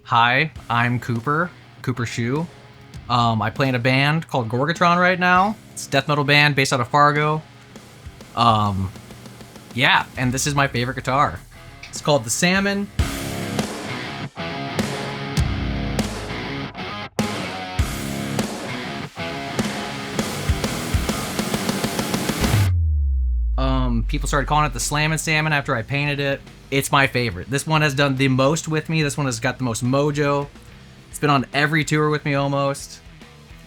Hi, I'm Cooper Schuh. I play in a band called Gorgatron right now. It's a death metal band based out of Fargo. Um, yeah, and this is my favorite guitar. It's called the Salmon. People started calling it the Slammin' Salmon after I painted it. It's my favorite. This one has done the most with me. This one has got the most mojo. It's been on every tour with me almost.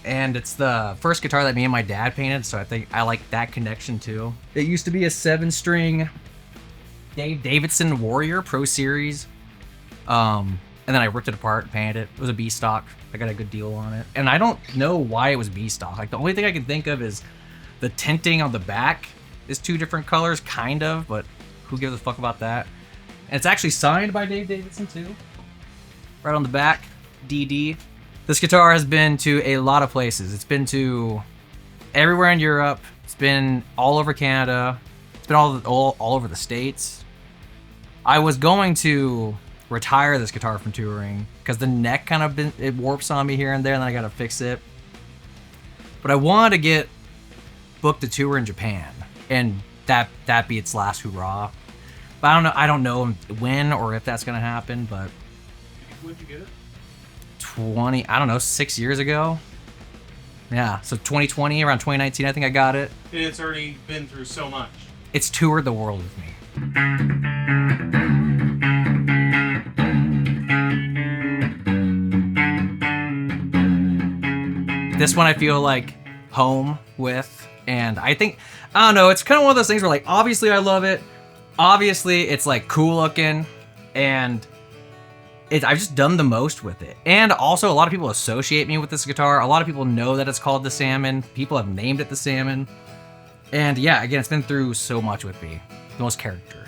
And it's the first guitar that me and my dad painted, so I think I like that connection too. It used to be a 7-string Dave Davidson Warrior Pro Series. And then I ripped it apart and painted it. It was a B stock. I got a good deal on it. And I don't know why it was B stock. Like, the only thing I can think of is the tinting on the back is 2 different colors, kind of, but who gives a fuck about that? And it's actually signed by Dave Davidson too. Right on the back, DD. This guitar has been to a lot of places. It's been to everywhere in Europe. It's been all over Canada. It's been all over the States. I was going to retire this guitar from touring because the neck kind of it warps on me here and there, and then I gotta fix it. But I wanted to get booked a tour in Japan, and that be its last hurrah. But I don't know when or if that's gonna happen. But when'd you get it? 6 years ago. Yeah, so 2020, around 2019, I think I got it. And it's already been through so much. It's toured the world with me. This one I feel like home with, and I don't know, it's kind of one of those things where, like, obviously I love it. Obviously it's like cool looking, and I've just done the most with it. And also, a lot of people associate me with this guitar. A lot of people know that it's called the Salmon. People have named it the Salmon. And yeah, again, it's been through so much with me. The most character.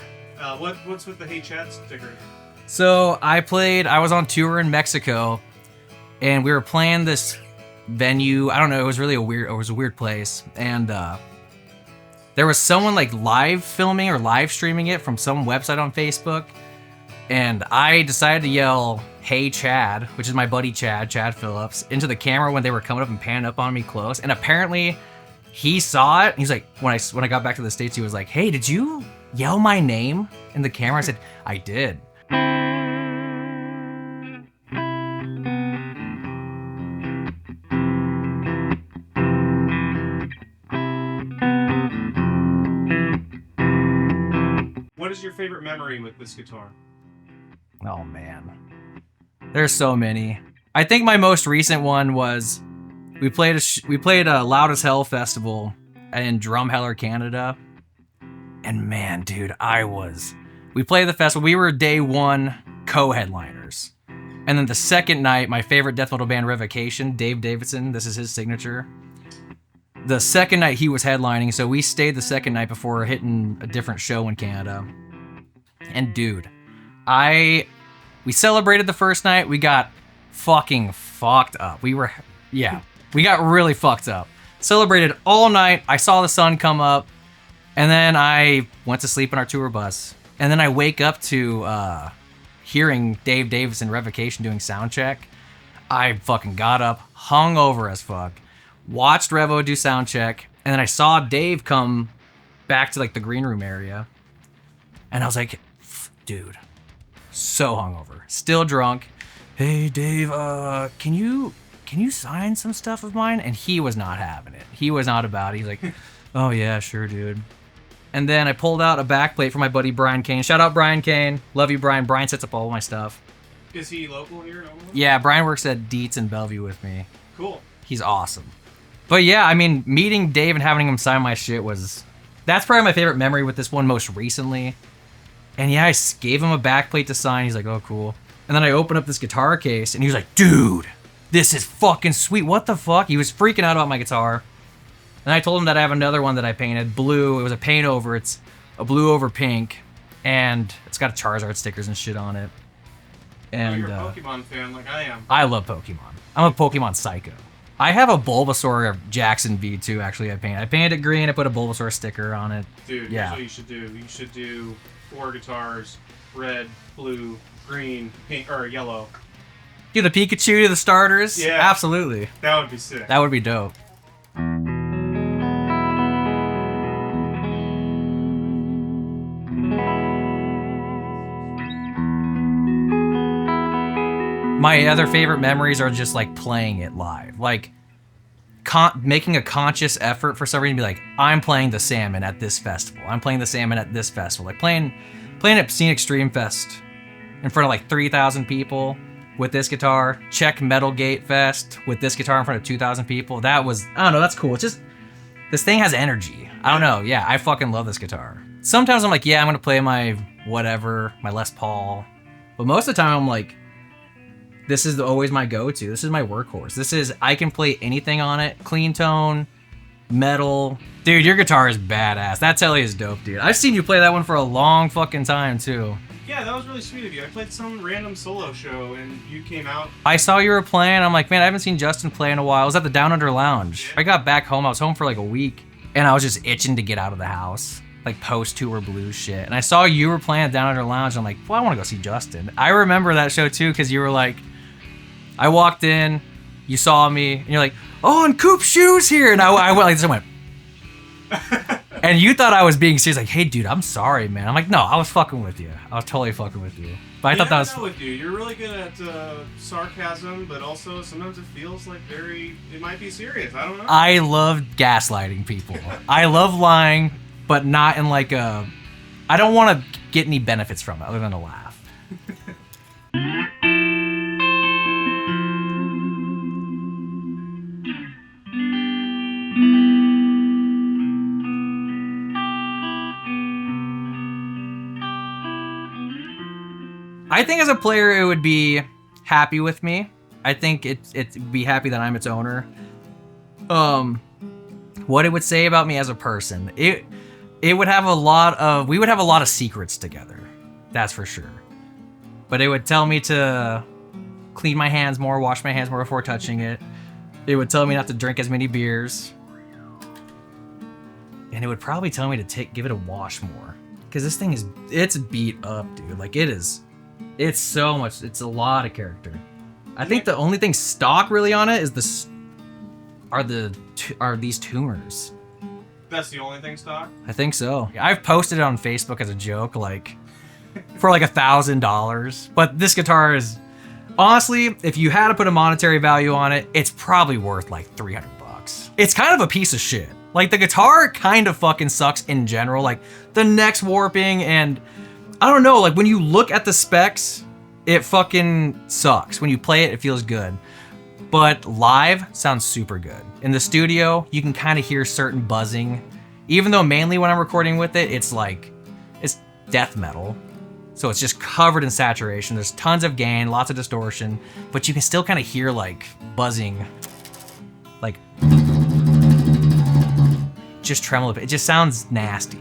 What's with the Hey Chad sticker? So I was on tour in Mexico, and we were playing this venue. I don't know, it was a weird place. And there was someone like live filming or live streaming it from some website on Facebook. And I decided to yell, "Hey Chad," which is my buddy Chad Phillips, into the camera when they were coming up and panning up on me close. And apparently he saw it. He's like, when I got back to the States, he was like, "Hey, did you yell my name in the camera?" I said, "I did." What is your favorite memory with this guitar? Oh man, there's so many. I think my most recent one was we played a Loud as Hell festival in Drumheller, Canada, and man, dude, we played the festival. We were day 1 co-headliners, and then the second night, my favorite death metal band, Revocation, Dave Davidson, this is his signature. The second night he was headlining, so we stayed the second night before hitting a different show in Canada. And dude, we celebrated the first night. We got fucking fucked up. We got really fucked up. Celebrated all night. I saw the sun come up, and then I went to sleep in our tour bus. And then I wake up to hearing Dave Davidson Revocation doing sound check. I fucking got up, hungover as fuck, watched Revo do sound check, and then I saw Dave come back to like the green room area, and I was like, dude, so hungover, still drunk. "Hey Dave, can you sign some stuff of mine?" And he was not having it. He was not about it. He's like, "Oh yeah, sure, dude." And then I pulled out a backplate for my buddy Brian Kane. Shout out Brian Kane. Love you, Brian. Brian sets up all my stuff. Is he local here in Omaha? Yeah, Brian works at Dietz in Bellevue with me. Cool. He's awesome. But yeah, I mean, meeting Dave and having him sign my shit that's probably my favorite memory with this one most recently. And yeah, I gave him a backplate to sign. He's like, "Oh, cool." And then I opened up this guitar case, and he was like, "Dude, this is fucking sweet. What the fuck?" He was freaking out about my guitar. And I told him that I have another one that I painted, blue. It was a paint over. It's a blue over pink, and it's got Charizard stickers and shit on it. And you're a Pokemon fan like I am. I love Pokemon. I'm a Pokemon psycho. I have a Bulbasaur Jackson V2, actually, I painted it green. I put a Bulbasaur sticker on it. Dude, yeah. Here's what you should do. You should do 4 guitars, red, blue, green, pink, or yellow, Do the Pikachu to the starters? Yeah. Absolutely. That would be sick. That would be dope. My other favorite memories are just like playing it live. Like making a conscious effort for some reason to be like, I'm playing the Salmon at this festival. I'm playing the Salmon at this festival. Like playing at Scene Extreme Fest in front of like 3,000 people with this guitar. Check Metal Gate Fest with this guitar in front of 2,000 people. That was, I don't know, that's cool. It's just, this thing has energy. I don't know. Yeah, I fucking love this guitar. Sometimes I'm like, yeah, I'm going to play my whatever, my Les Paul. But most of the time I'm like, this is always my go-to. This is my workhorse. This is, I can play anything on it. Clean tone, metal. Dude, your guitar is badass. That Telly is dope, dude. I've seen you play that one for a long fucking time, too. Yeah, that was really sweet of you. I played some random solo show, and you came out. I saw you were playing. I'm like, man, I haven't seen Justin play in a while. I was at the Down Under Lounge. Yeah. I got back home. I was home for like a week, and I was just itching to get out of the house. Like post-tour blues shit. And I saw you were playing at Down Under Lounge. I'm like, well, I want to go see Justin. I remember that show, too, because you were like, I walked in, you saw me, and you're like, oh, and Cooper Schuh's here. And I went like this, I went. And you thought I was being serious, like, hey, dude, I'm sorry, man. I'm like, no, I was fucking with you. I was totally fucking with you. But I thought that was. With you. You're really good at sarcasm, but also sometimes it feels like it might be serious. I don't know. I love gaslighting people. I love lying, but not in like a. I don't want to get any benefits from it other than a laugh. I think as a player, it would be happy with me. I think it'd be happy that I'm its owner. What it would say about me as a person, it would have we would have a lot of secrets together. That's for sure. But it would tell me to clean my hands more, wash my hands more before touching it. It would tell me not to drink as many beers. And it would probably tell me to give it a wash more. Because this thing it's beat up, dude. Like it's so much. It's a lot of character. I think the only thing stock really on it is are these tuners. That's the only thing stock? I think so. I've posted it on Facebook as a joke, like for like $1,000. But this guitar is honestly, if you had to put a monetary value on it, it's probably worth like $300. It's kind of a piece of shit. Like the guitar kind of fucking sucks in general. Like the neck's warping and. I don't know, like when you look at the specs, it fucking sucks. When you play it, it feels good. But live sounds super good. In the studio, you can kind of hear certain buzzing. Even though mainly when I'm recording with it, it's death metal. So it's just covered in saturation. There's tons of gain, lots of distortion, but you can still kind of hear like buzzing. Like just tremolo. It just sounds nasty.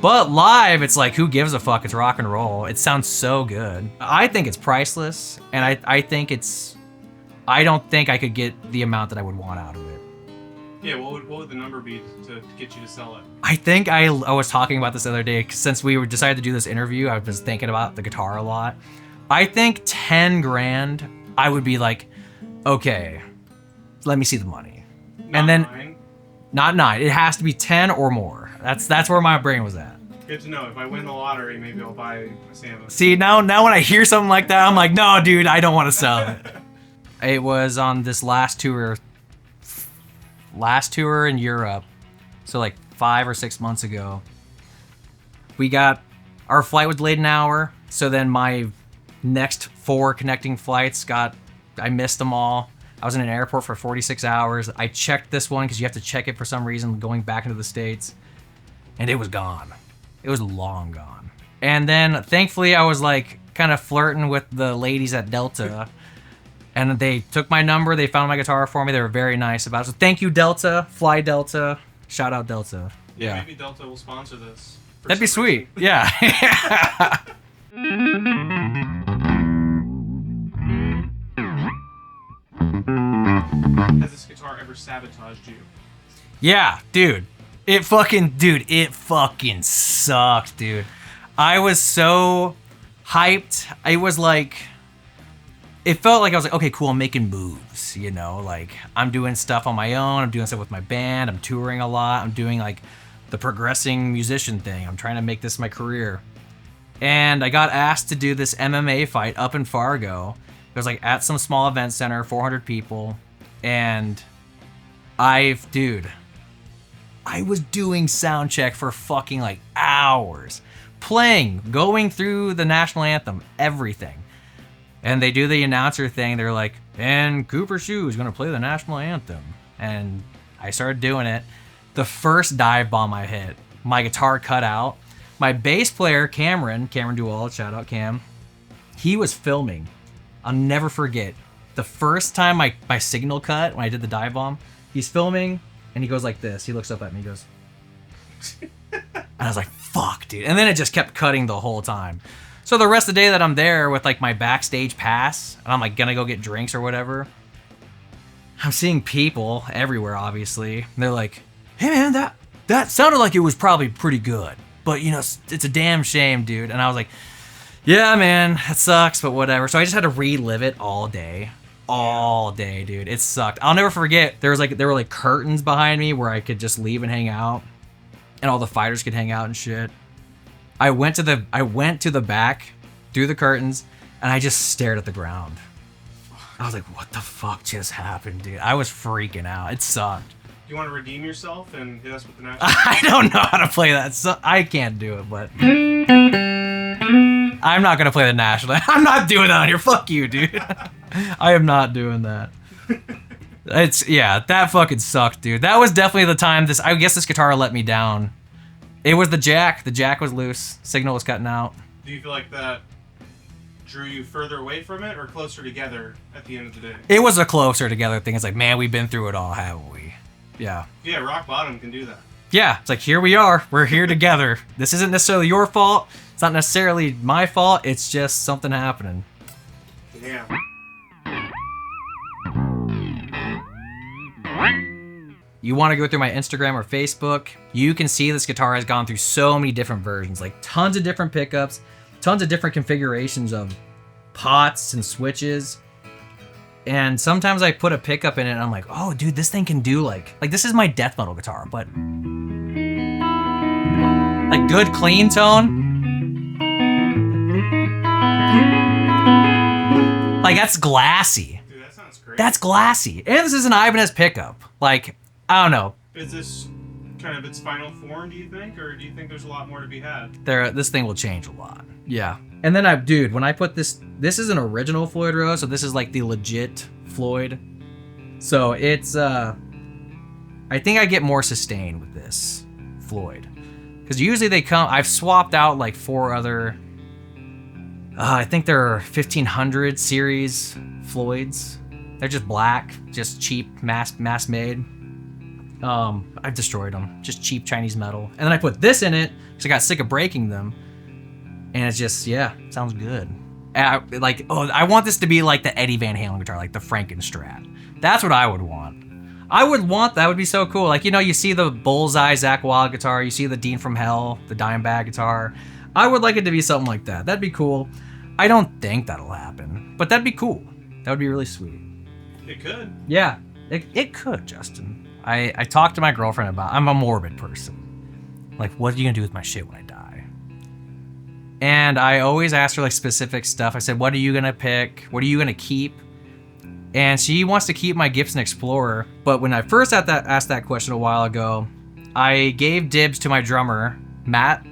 But live, it's like, who gives a fuck? It's rock and roll. It sounds so good. I think it's priceless, and I think I don't think I could get the amount that I would want out of it. Yeah, what would the number be to get you to sell it? I think I was talking about this the other day, 'cause since we decided to do this interview, I was thinking about the guitar a lot. I think 10 grand, I would be like, okay, let me see the money. Not nine? Not 9. It has to be 10 or more. That's where my brain was at. Good to know. If I win the lottery, maybe I'll buy a Salmon. See, now when I hear something like that, I'm like, no, dude, I don't want to sell it. It was on this last tour in Europe, so like 5 or 6 months ago. Our flight was delayed an hour, so then my next 4 connecting flights I missed them all. I was in an airport for 46 hours. I checked this one because you have to check it for some reason going back into the States, and it was gone. It was long gone. And then thankfully I was like kind of flirting with the ladies at Delta and they took my number. They found my guitar for me. They were very nice about it. So thank you, Delta. Fly Delta. Shout out Delta. Yeah. Maybe Delta will sponsor this. That'd be sweet. Yeah. Has this guitar ever sabotaged you? Yeah, dude. It fucking sucked, dude. I was so hyped. It was like it felt like I was like, okay, cool, I'm making moves, you know, like I'm doing stuff on my own, I'm doing stuff with my band, I'm touring a lot, I'm doing like the progressing musician thing, I'm trying to make this my career. And I got asked to do this MMA fight up in Fargo. It was like at some small event center, 400 people, and dude, I was doing sound check for fucking like hours, playing, going through the national anthem, everything. And they do the announcer thing. They're like, and Cooper Schuh is going to play the national anthem. And I started doing it. The first dive bomb I hit, my guitar cut out. My bass player, Cameron Duval, shout out Cam, he was filming. I'll never forget. The first time my signal cut, when I did the dive bomb, he's filming, and he goes like this. He looks up at me, he goes... and I was like, fuck, dude. And then it just kept cutting the whole time. So the rest of the day that I'm there with like my backstage pass, and I'm like gonna go get drinks or whatever, I'm seeing people everywhere, obviously. And they're like, hey man, that sounded like it was probably pretty good. But you know, it's a damn shame, dude. And I was like, yeah, man, that sucks, but whatever. So I just had to relive it all day. All day, dude. It sucked. I'll never forget. There were like curtains behind me where I could just leave and hang out. And all the fighters could hang out and shit. I went to the back through the curtains and I just stared at the ground. I was like, what the fuck just happened, dude? I was freaking out. It sucked. Do you want to redeem yourself and hit us with the national? I don't know how to play that. So I can't do it, but I'm not gonna play the national. I'm not doing that on here. Fuck you, dude. I am not doing that. That fucking sucked, dude. That was definitely the time I guess this guitar let me down. It was the jack. The jack was loose. Signal was cutting out. Do you feel like that drew you further away from it or closer together at the end of the day? It was a closer together thing. It's like, man, we've been through it all, haven't we? Yeah. Yeah, rock bottom can do that. Yeah, it's like, here we are. We're here together. This isn't necessarily your fault. It's not necessarily my fault. It's just something happening. Yeah. You want to go through my Instagram or Facebook, you can see this guitar has gone through so many different versions, like tons of different pickups, tons of different configurations of pots and switches. And sometimes I put a pickup in it and I'm like, oh dude, this thing can do like this is my death metal guitar, but like good clean tone. Like that's glassy. Dude, that sounds great. That's glassy. And this is an Ibanez pickup. Like, I don't know. Is this kind of its final form, do you think? Or do you think there's a lot more to be had? This thing will change a lot. Yeah. And then dude, when I put this is an original Floyd Rose, so this is like the legit Floyd. So it's, I think I get more sustain with this Floyd. Because usually I've swapped out like 4 other, I think they're 1500 series Floyds. They're just black, just cheap, mass made. I've destroyed them. Just cheap Chinese metal. And then I put this in it because I got sick of breaking them. And it's just, sounds good. I want this to be like the Eddie Van Halen guitar, like the Frankenstrat. That's what I would want. That would be so cool. Like, you know, you see the Bullseye Zakk Wylde guitar, you see the Dean from Hell, the Dimebag guitar. I would like it to be something like that. That'd be cool. I don't think that'll happen, but that'd be cool. That would be really sweet. It could. Yeah, it could, Justin. I talked to my girlfriend about, I'm a morbid person. Like, what are you gonna do with my shit when I die? And I always ask her like specific stuff. I said, what are you gonna pick? What are you gonna keep? And she wants to keep my Gibson Explorer. But when I first asked that question a while ago, I gave dibs to my drummer, Matt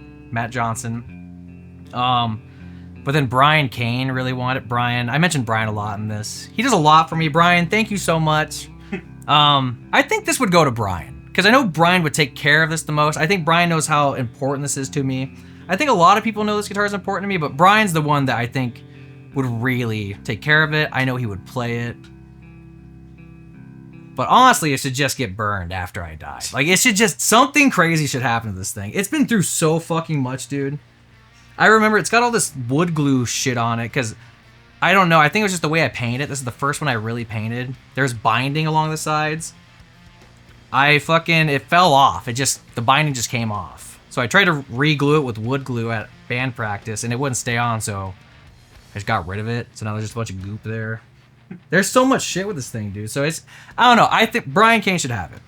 Johnson. But then Brian Kane really wanted Brian. I mentioned Brian a lot in this. He does a lot for me. Brian, thank you so much. I think this would go to Brian because I know Brian would take care of this the most. I think Brian knows how important this is to me. I think a lot of people know this guitar is important to me, but Brian's the one that I think would really take care of it. I know he would play it. But honestly, it should just get burned after I die. Like, it should just, something crazy should happen to this thing. It's been through so fucking much, dude. I remember it's got all this wood glue shit on it because I don't know. I think it was just the way I painted. This is the first one I really painted. There's binding along the sides. It fell off. The binding just came off. So I tried to re-glue it with wood glue at band practice and it wouldn't stay on. So I just got rid of it, so now there's just a bunch of goop there. There's so much shit with this thing, dude. So it's, I don't know. I think Brian Kane should have it.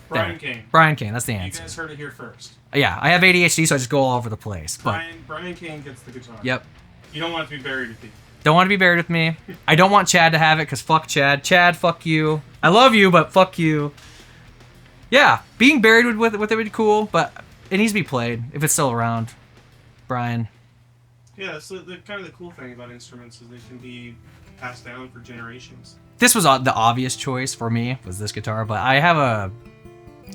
Brian Kane. Brian Kane, that's the You answer. guys heard it here first. Yeah, I have ADHD, so I just go all over the place. But Brian Kane gets the guitar. yep. You don't want it to be buried with you. Don't want to be buried with me. I don't want Chad to have it, because fuck Chad. Chad, fuck you. I love you, but fuck you. Yeah, being buried with it would be cool, but it needs to be played if it's still around. Brian. Yeah, that's the kind of the cool thing about instruments is they can be passed down for generations. This was the obvious choice for me, was this guitar, but I have a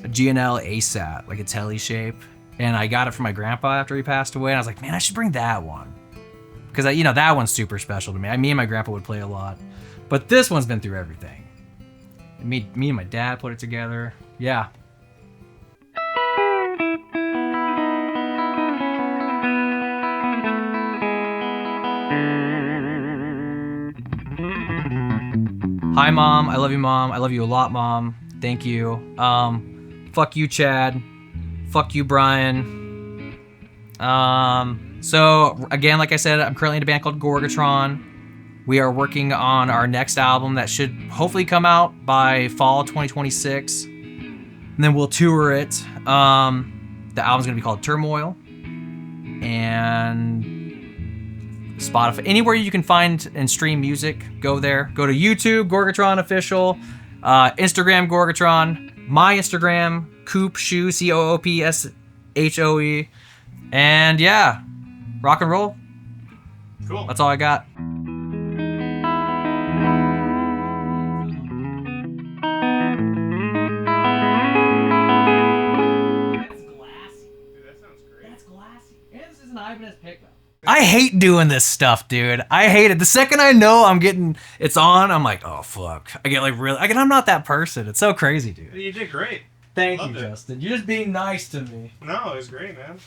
G&L ASAT, like a telly shape, and I got it from my grandpa after he passed away, and I was like, man, I should bring that one. Because, that one's super special to me. Me and my grandpa would play a lot. But this one's been through everything. Me and my dad put it together. Yeah. Hi, Mom. I love you, Mom. I love you a lot, Mom. Thank you. Fuck you, Chad. Fuck you, Brian. So, again, like I said, I'm currently in a band called Gorgatron. We are working on our next album that should hopefully come out by fall 2026. And then we'll tour it. The album's going to be called Turmoil. And Spotify. Anywhere you can find and stream music, go there. Go to YouTube, Gorgatron Official. Instagram, Gorgatron. My Instagram, Cooper Schuh, COOPSHOE. And yeah, rock and roll. Cool. That's all I got. That's glassy. Dude, that sounds great. That's glassy. And this is an Ibanez pickup. I hate doing this stuff, dude. I hate it. The second I know it's on, I'm like, oh fuck. I get like really. I'm not that person. It's so crazy, dude. You did great. Thank Loved you, it. Justin. You're just being nice to me. No, it was great, man.